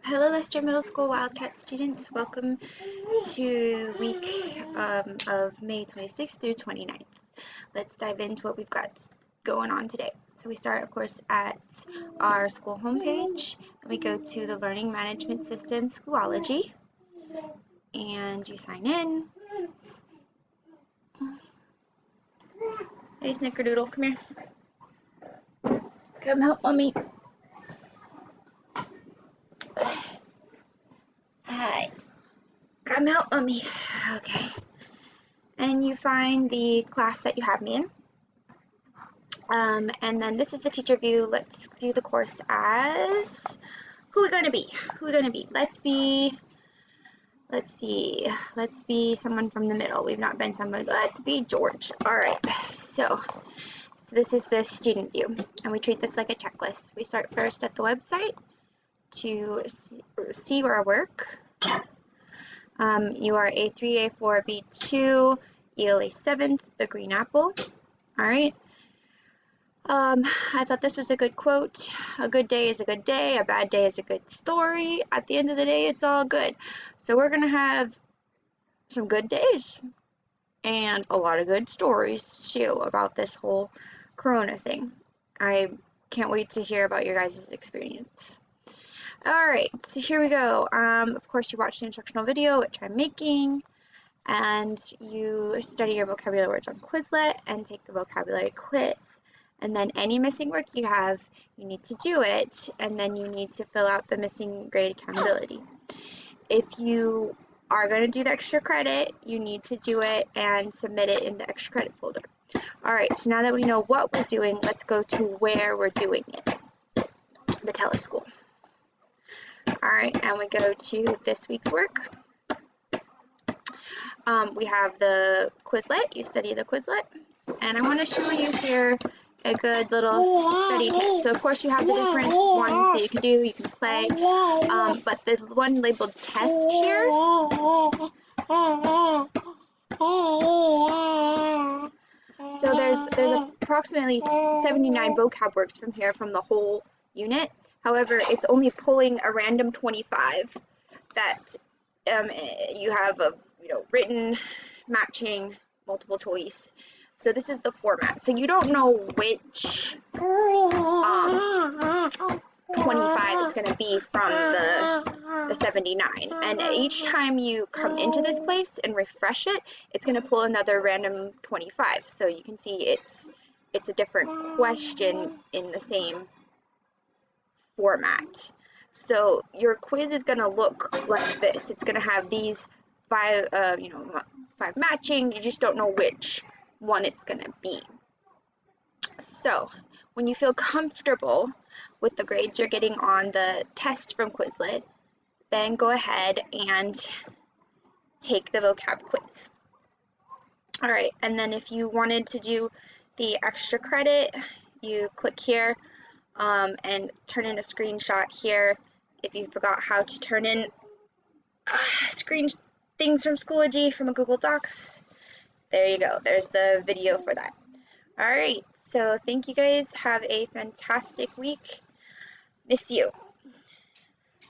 Hello, Lester Middle School Wildcat students. Welcome to week of May 26th through 29th. Let's dive into what we've got going on today. So we start, of course, at our school homepage. And we go to the Learning Management System Schoology. And you sign in. Hey, Snickerdoodle, come here. Come help Mommy. Hi. Come help Mommy. Okay. And you find the class that you have me in. And then this is the teacher view. Let's view the course as who are we going to be? Who are we going to be? Let's see. Let's be someone from the middle. We've not been someone. Let's be George. All right. So this is the student view, and we treat this like a checklist. We start first at the website to see our work. You are A3, A4, B2, ELA 7th, the green apple. All right. I thought this was a good quote. A good day is a good day. A bad day is a good story. At the end of the day, it's all good. So we're going to have some good days and a lot of good stories, too, about this whole Corona thing. I can't wait to hear about your guys' experience. All right, so here we go. Of course, you watch the instructional video, which I'm making, and you study your vocabulary words on Quizlet and take the vocabulary quiz. And then any missing work you have, you need to do it, and then you need to fill out the missing grade accountability. If you are going to do the extra credit, you need to do it and submit it in the extra credit folder. All right, so now that we know what we're doing, let's go to where we're doing it, the Teller School. All right, and we go to this week's work. We have the Quizlet. You study the Quizlet. And I want to show you here a good little study tip. So of course you have the different ones that you can do, you can play, but the one labeled test here, so there's approximately 79 vocab words from here from the whole unit. However, it's only pulling a random 25 that you have a written, matching, multiple choice. So this is the format. So you don't know which 25 is going to be from the 79. And each time you come into this place and refresh it, it's going to pull another random 25. So you can see it's a different question in the same format. So your quiz is going to look like this. It's going to have these five matching. You just don't know which one it's going to be. So when you feel comfortable with the grades you're getting on the test from Quizlet, then go ahead and take the vocab quiz. All right, and then if you wanted to do the extra credit, you click here and turn in a screenshot here if you forgot how to turn in screen things from Schoology from a Google Docs. There you go. There's the video for that. All right. So thank you guys. Have a fantastic week. Miss you.